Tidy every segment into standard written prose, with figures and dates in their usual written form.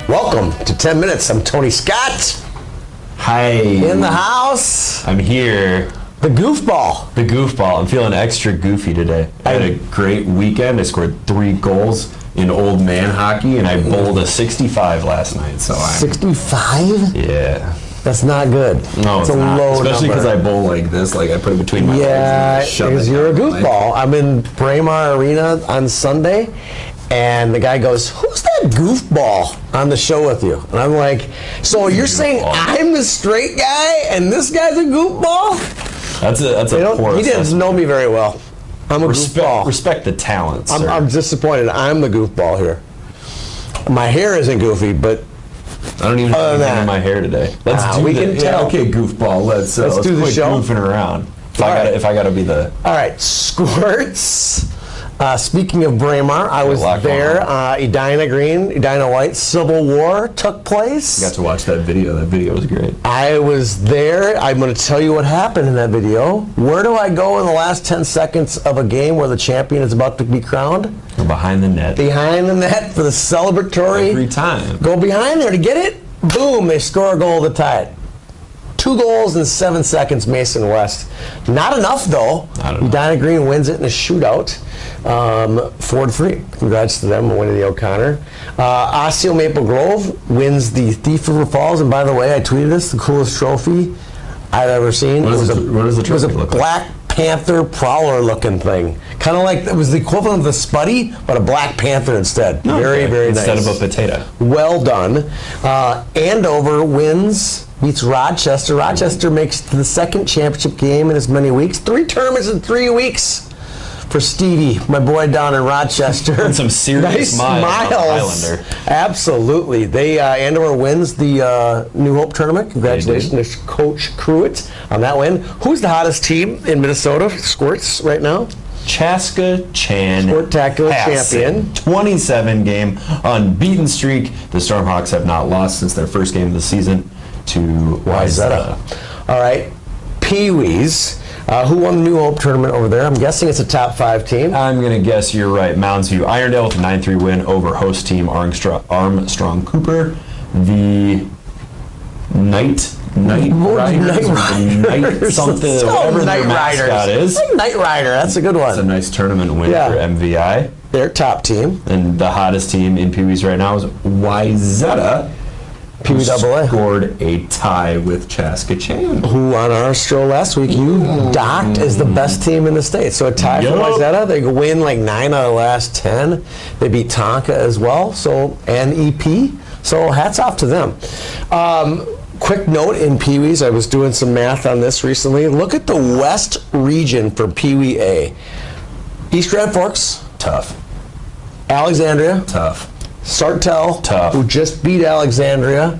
Welcome to 10 Minutes. I'm Tony Scott. Hi. In the house. I'm here. The goofball. The goofball. I'm feeling extra goofy today. I had a great weekend. I scored 3 goals in old man hockey, and I bowled a 65 last night. So 65? Yeah. That's not good. No, it's a not. low Especially because I bowl like this. Like I put it between my legs. Yeah, because you're a goofball. I'm in Braemar Arena on Sunday, and the guy goes, "Who's that goofball on the show with you?" And I'm like, "So you're saying I'm the straight guy and this guy's a goofball?" That's a poor He didn't know me very well. I'm a goofball. Respect the talent, sir. I'm disappointed. I'm the goofball here. My hair isn't goofy, but I don't even have anything in my hair today. Let's do we the, can tell. Okay, goofball. Let's do the quit show. goofing around. If I gotta be the. All right, Squirts. Speaking of Braemar, I was there. Edina Green, Edina White, Civil War took place. I got to watch that video. That video was great. I was there. I'm going to tell you what happened in that video. Where do I go in the last 10 seconds of a game where the champion is about to be crowned? We're behind the net. Behind the net for the celebratory. Every time. Go behind there to get it. Boom, they score a goal to tie it. 2 goals in 7 seconds, Mason West. Not enough, though. Edina Green wins it in a shootout, 4-3. Congrats to them on winning the O'Connor. Osseo Maple Grove wins the Thief River Falls. And by the way, I tweeted this, the coolest trophy I've ever seen. What does the trophy look like? Black Panther prowler looking thing. Kind of like, it was the equivalent of the Spuddy, but a Black Panther instead. Very, very nice. Instead of a potato. Well done. Andover wins, beats Rochester. Rochester makes the second championship game in as many weeks. 3 tournaments in 3 weeks for Stevie, my boy down in Rochester. And some serious smiles. Highlander. Absolutely. They Andover wins the New Hope tournament. Congratulations to Coach Cruitt on that win. Who's the hottest team in Minnesota? Squirts right now? Chaska Chan, Sportacular champion. 27-game unbeaten streak. The Stormhawks have not lost since their first game of the season to Wayzata. All right, Pee-wees. Who won the New Hope tournament over there? I'm guessing it's a top 5 team. I'm going to guess you're right. Mounds View Irondale with a 9-3 win over host team Armstrong Cooper. The Night Riders, something, whatever their mascot is. Night Rider, that's a good one. It's a nice tournament win for MVI. Their top team. And the hottest team in Pee-wees right now is Wayzata. Pee-wee AA. Scored a tie with Chaska Chan. Who on our show last week you docked as the best team in the state. So a tie for Wayzata. They win like 9 out of the last 10. They beat Tonka as well. And EP. So hats off to them. Quick note in Pee-wees, I was doing some math on this recently. Look at the West region for Pee-wee A. East Grand Forks. Tough. Alexandria. Tough. Sartell, tough. Who just beat Alexandria,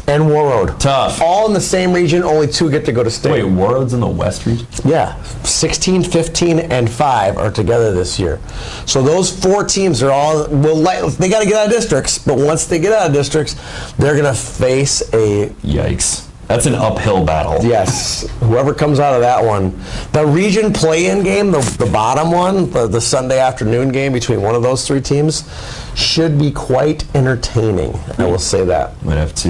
and Warroad. Tough. All in the same region, only 2 get to go to state. Wait, Warroad's in the West region? Yeah, 16, 15, and 5 are together this year. So those 4 teams are all, they got to get out of districts, but once they get out of districts, they're going to face a... Yikes. That's an uphill battle. Yes. Whoever comes out of that one. The region play-in game, the bottom one, the Sunday afternoon game between one of those 3 teams, should be quite entertaining. I will say that. Might have to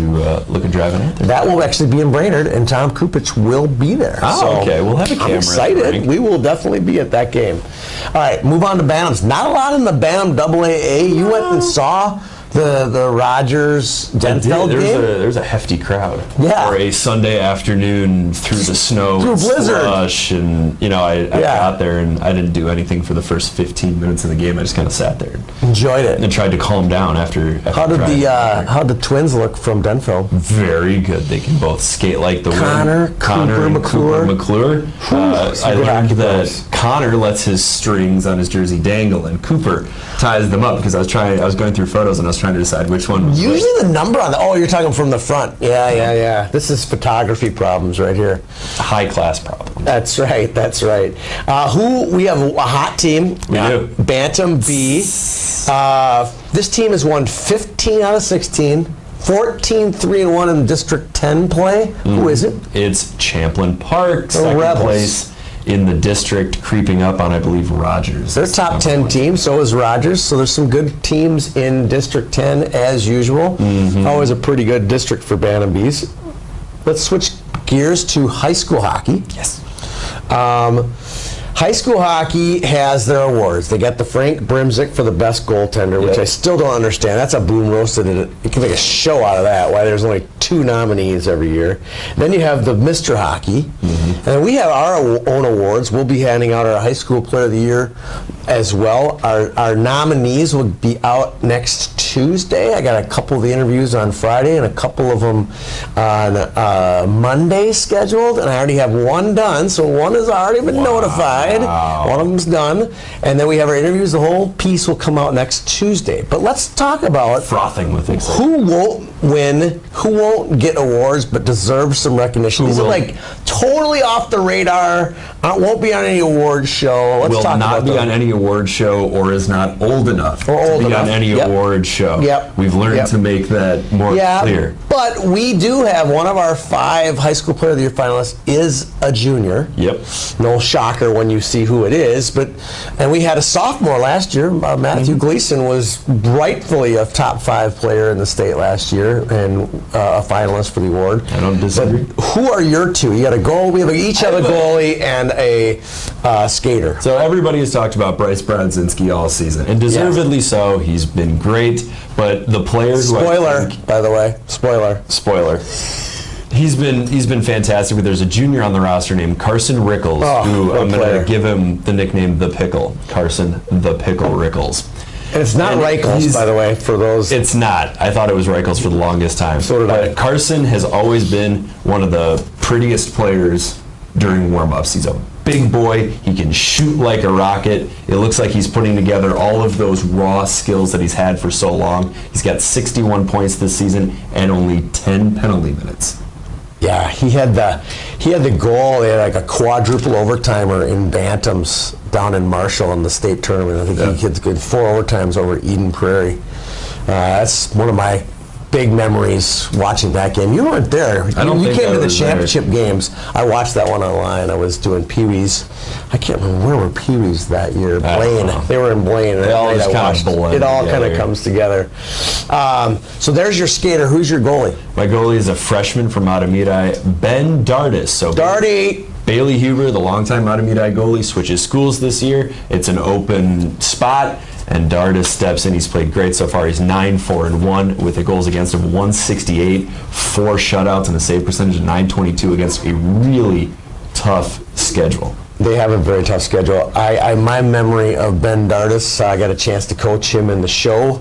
look at driving out there. That will actually be in Brainerd, and Tom Kupich will be there. Oh, okay. We'll have a camera. I'm excited. We will definitely be at that game. All right, move on to Bantams. Not a lot in the Bantam AAA. You went and saw the Rogers Denfeld game? There's a hefty crowd. Yeah. For a Sunday afternoon through the snow, through blizzard, slush, and I got there and I didn't do anything for the first 15 minutes of the game. I just kind of sat there, enjoyed it, and tried to calm down after. How did the twins look from Denfeld? Very good. They can both skate like the wind. Connor, and McClure. McClure. I learned that Connor lets his strings on his jersey dangle, and Cooper ties them up because I was going through photos and I was trying to decide which one was usually which. The number on the you're talking from the front. Yeah. This is photography problems right here. High class problems. That's right. We have a hot team. We do. Bantam B. This team has won 15 out of 16. 14-3-1 in District 10 play. Who is it? It's Champlin Park, the second Rebels. place in the district, creeping up on, I believe, Rogers. They're top 10 team, so is Rogers. So there's some good teams in District 10 as usual. Always a pretty good district for Bantam Bees. Let's switch gears to high school hockey. Yes. High school hockey has their awards. They got the Frank Brimzik for the best goaltender, which Yep. I still don't understand. That's a boom roasted. You can make a show out of that, why there's only 2 nominees every year. Then you have the Mr. Hockey. And we have our own awards. We'll be handing out our high school player of the year as well. Our nominees will be out next Tuesday. I got a couple of the interviews on Friday and a couple of them on Monday scheduled, and I already have one done, so one has already been notified. One of them's done, and then we have our interviews. The whole piece will come out next Tuesday. But let's talk about Frothing with excitement. who won't win, who won't get awards but deserves some recognition. These are will- like totally off the radar, won't be on any award show. Let's Will talk not about be them. on any award show or is not old enough Or old to be enough. on any Yep. award show. Yep. We've learned Yep. to make that more Yeah, clear. but we do have one of our 5 high school player of the year finalists is a junior. Yep. No shocker when you see who it is, and we had a sophomore last year. Matthew Gleason was rightfully a top 5 player in the state last year and a finalist for the award. I don't disagree. But who are your 2? You got a goal. We each have a goalie and a skater. So everybody has talked about Bryce Brodzinski all season, and deservedly so. He's been great, but the player who I Spoiler, think, by the way. Spoiler. he's been fantastic. But there's a junior on the roster named Carson Rickles, who what a I'm going player. to give him the nickname The Pickle. Carson The Pickle Rickles. And it's not And Reichels, he's- by the way, for those. It's not. I thought it was Reichels for the longest time. So did I. But Carson has always been one of the prettiest players during warm-ups. He's a big boy. He can shoot like a rocket. It looks like he's putting together all of those raw skills that he's had for so long. He's got 61 points this season and only 10 penalty minutes. Yeah, he had the goal. They had like a quadruple overtimer in bantams down in Marshall in the state tournament. I think he had good 4 overtimes over Eden Prairie. That's one of my big memories watching that game. You weren't there. I don't you think came I to the was there. championship games. I watched that one online. I was doing Pee-wees. I can't remember where were Pee-wees that year. I don't Blaine. know. They were in Blaine. They all That just night I kind of watched. blend It all kind of together. comes together. So there's your skater. Who's your goalie? My goalie is a freshman from Matamidi, Ben Dardis. So Darty. Bailey Huber, the longtime Matamidi goalie, switches schools this year. It's an open spot, and Dardis steps in. He's played great so far. He's 9-4-1 with the goals against him 168, 4 shutouts, and a save percentage of 922 against a really tough schedule. They have a very tough schedule. My memory of Ben Dardis, I got a chance to coach him in the show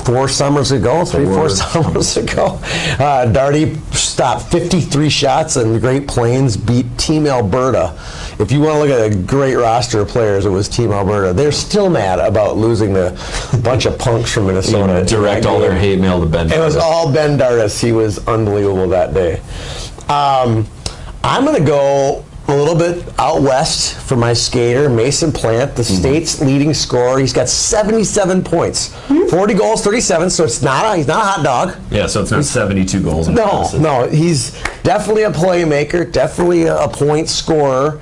4 summers ago, 4 summers ago. Darty stopped 53 shots, and Great Plains beat Team Alberta. If you want to look at a great roster of players, it was Team Alberta. They're still mad about losing the bunch of punks from Minnesota. Direct all their hate mail to Ben Dardis. It was all Ben Dardis. He was unbelievable that day. I'm going to go a little bit out west for my skater, Mason Plant, the state's leading scorer. He's got 77 points, 40 goals, 37. So he's not a hot dog. Yeah, so it's not 72 goals. No, he's definitely a playmaker, definitely a point scorer.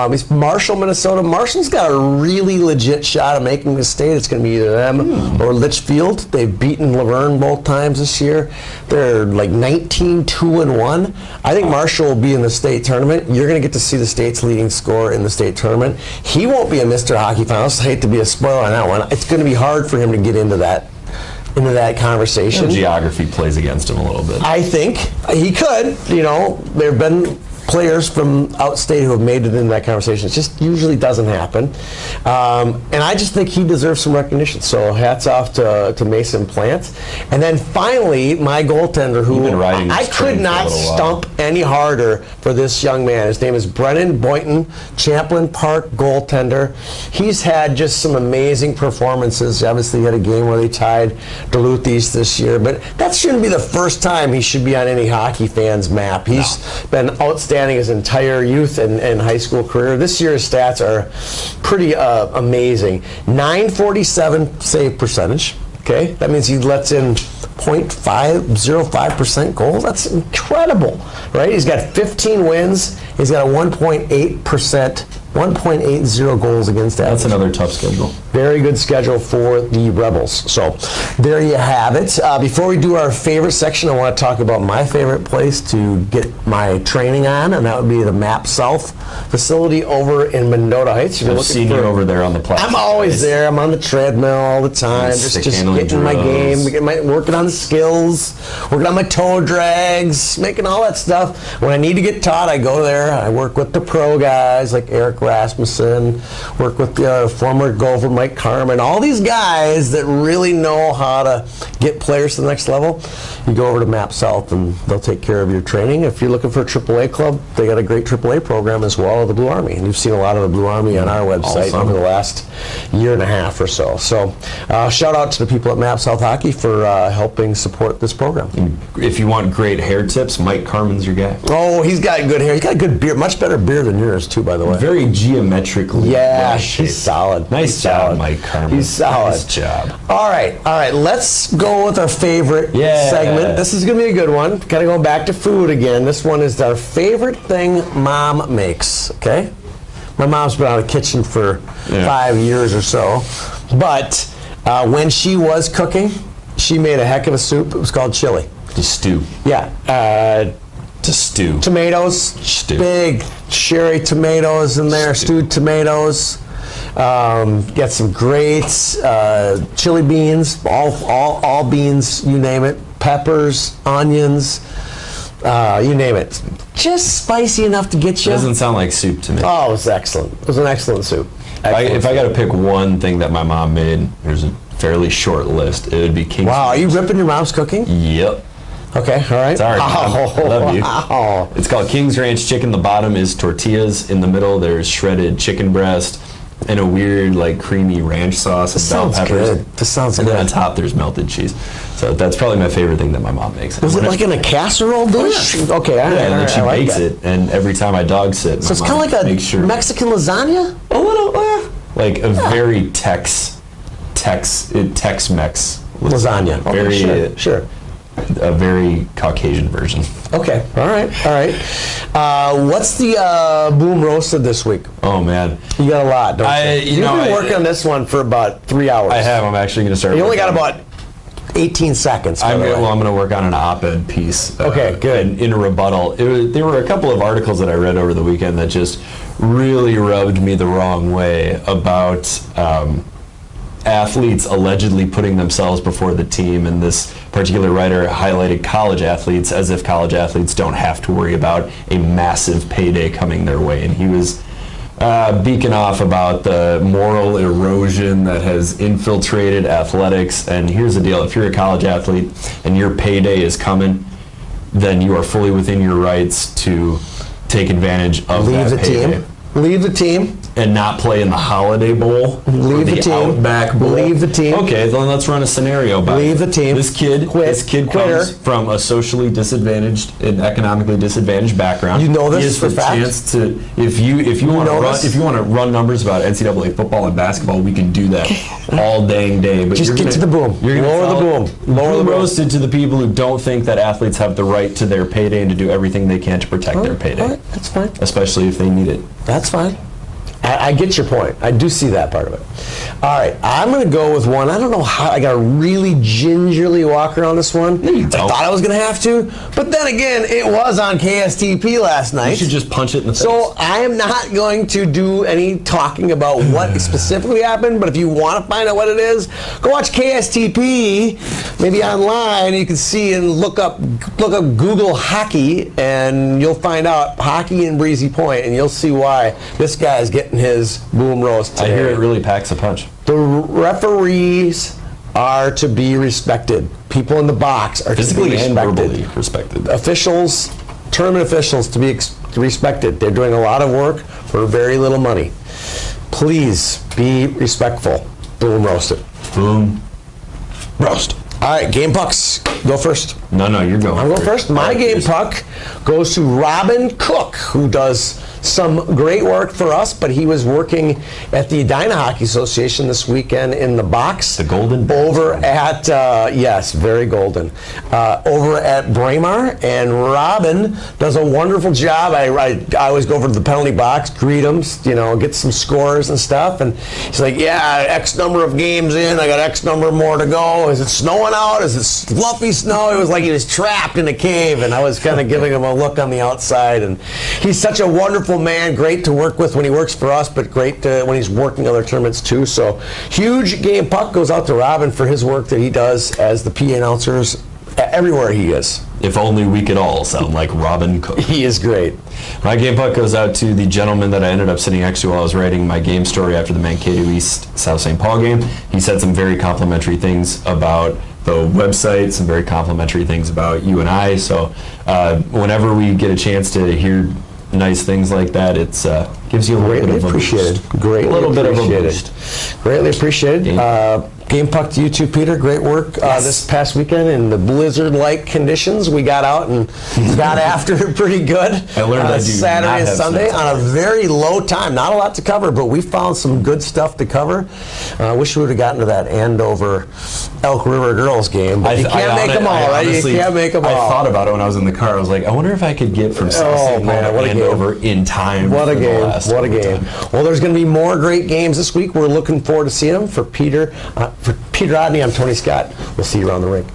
He's Marshall, Minnesota. Marshall's got a really legit shot of making the state. It's going to be either them or Litchfield. They've beaten Laverne both times this year. They're like 19-2-1. I think Marshall will be in the state tournament. You're going to get to see the state's leading scorer in the state tournament. He won't be a Mr. Hockey finalist. I hate to be a spoiler on that one. It's going to be hard for him to get into that conversation. Geography plays against him a little bit. I think he could. There have been players from outstate who have made it into that conversation. It just usually doesn't happen. And I just think he deserves some recognition. So hats off to Mason Plant. And then finally, my goaltender, who You've been riding this I train could for a not little while. stump any harder for this young man. His name is Brennan Boynton, Champlain Park goaltender. He's had just some amazing performances. Obviously, he had a game where they tied Duluth East this year, but that shouldn't be the first time he should be on any hockey fan's map. He's been outstanding his entire youth and high school career. This year's stats are pretty amazing. 947 save percentage. Okay, that means he lets in 0.505% goals. That's incredible, right? He's got 15 wins. He's got a 1.8% 1.80 goals against average. That's another tough schedule. Very good schedule for the Rebels. So there you have it. Before we do our favorite section, I want to talk about my favorite place to get my training on, and that would be the Map South facility over in Mendota Heights. If you're I've looking seen for- you over there on the platform. I'm always there. I'm on the treadmill all the time, just handling getting my drills. game, working on the skills, working on my toe drags, making all that stuff. When I need to get taught, I go there. I work with the pro guys like Eric Rasmussen, work with the former golfer Mike Carmen, all these guys that really know how to get players to the next level. You go over to Map South and they'll take care of your training. If you're looking for a AAA club, they got a great AAA program as well, the Blue Army. And you've seen a lot of the Blue Army on our website Awesome. over the last year and a half or so. So shout out to the people at Map South Hockey for helping support this program. If you want great hair tips, Mike Carmen's your guy. Oh, he's got good hair. He's got good beard. Much better beard than yours, too, by the way. Very geometrically. Yeah, well-shaped. he's solid. Nice He's job, solid. Mike Carmen. He's solid. Nice job. All right. Let's go with our favorite Yeah. segment. This is going to be a good one. Kind of going back to food again. This one is our favorite thing Mom makes, okay? My mom's been out of the kitchen for 5 years or so. But when she was cooking, she made a heck of a soup. It was called chili. To stew. Yeah. To stew. Tomatoes, Stew. big cherry tomatoes in there, stewed tomatoes. Got some great chili beans, all beans, you name it. Peppers, onions, you name it. Just spicy enough to get you. Doesn't sound like soup to me. Oh, it was excellent. It was an excellent soup. If I got to pick one thing that my mom made, there's a fairly short list. It would be King's. Wow, are you ripping your mom's cooking? Yep. Okay, all right. Sorry, Mom. I love you. Wow. It's called King's Ranch Chicken. The bottom is tortillas. In the middle, there's shredded chicken breast and a weird, like, creamy ranch sauce and bell Sounds peppers. good. This sounds And good. then on top, there's melted cheese. So that's probably my favorite thing that my mom makes. Was it like in a casserole dish? Okay, all right. Yeah, and all then right, she I like bakes that. it, and every time I dog sit, So it's kind of like a Mexican lasagna? a little, like a very Tex-Mex Lasagna. Okay, Very, sure. a very Caucasian version. Okay, all right. What's the boom roasted this week? Oh man, You got a lot, don't you? you You've know, been I- working on this one for about 3 hours. I have. I'm actually going to start. You only got working on- about 18 seconds. by I'm the way. going to work on an op-ed piece. Okay, good. In a rebuttal. There were a couple of articles that I read over the weekend that just really rubbed me the wrong way about athletes allegedly putting themselves before the team, and this particular writer highlighted college athletes as if college athletes don't have to worry about a massive payday coming their way. And he was beacon off about the moral erosion that has infiltrated athletics. And here's the deal: if you're a college athlete and your payday is coming, then you are fully within your rights to take advantage of Leave the that payday. team. Leave the team. And not play in the Holiday Bowl. Leave or the team. Outback Bowl. Leave the team. Okay, then let's run a scenario. By Leave the team. This kid Quitter. comes from a socially disadvantaged and economically disadvantaged background. You know this He has for the fact? chance to, if you want to know run, this? if you want to run numbers about NCAA football and basketball, we can do that all dang day. But Just you're get gonna- to the boom. You're gonna Lower the follow- boom. Lower the boom. roasted to the people who don't think that athletes have the right to their payday and to do everything they can to protect their payday, All right, that's fine. especially if they need it. That's fine. I get your point. I do see that part of it. All right, I'm going to go with one. I don't know how. I got to really gingerly walk around this one. you I don't. thought I was going to have to, but then again, it was on KSTP last night. You should just punch it in the face. So I am not going to do any talking about what specifically happened, but if you want to find out what it is, go watch KSTP, maybe online. You can see and look up Google hockey, and you'll find out hockey in Breezy Point, and you'll see why this guy is getting his boom roast I today. hear it really packs a punch. The referees are to be respected. People in the box are Physically to be and respected. verbally respected. Officials, tournament officials, to be respected. They're doing a lot of work for very little money. Please be respectful. Boom roasted. Boom. Roast. All right, game pucks. Go first. No, you're going. I'll go first. My All right, game please. puck goes to Robin Cook, who does some great work for us, but he was working at the Edina Hockey Association this weekend in the box. The Golden over at, yes, very golden, over at Braemar. And Robin does a wonderful job. I always go over to the penalty box, greet him, get some scores and stuff. And he's like, yeah, X number of games in, I got X number more to go. Is it snowing out? Is it fluffy snow? It was like he was trapped in a cave, and I was kind of giving him a look on the outside. And he's such a wonderful man, great to work with when he works for us, but great when he's working other tournaments too. So huge game puck goes out to Robin for his work that he does as the PA announcers everywhere he is. If only we could all sound like Robin Cook. He is great. My game puck goes out to the gentleman that I ended up sitting next to while I was writing my game story after the Mankato East South St. Paul game. He said some very complimentary things about the website, some very complimentary things about you and I. So whenever we get a chance to hear nice things like that, it's gives you a little bit of a boost. Greatly a little bit of a appreciated. boost. Greatly appreciated. Game puck to you too, Peter. Great work this past weekend in the blizzard-like conditions. We got out and got after it pretty good. I learned I do Saturday not and have Sunday sense on a very low time. Not a lot to cover, but we found some good stuff to cover. I wish we would have gotten to that Andover Elk River girls game, but you can't make them all, right? You can't make them all. I thought about it when I was in the car. I was like, I wonder if I could get from South St. Paul to Andover in time. What a game! What a overtime. game! Well, there's going to be more great games this week. We're looking forward to seeing them. For Peter Rodney, I'm Tony Scott. We'll see you around the rink.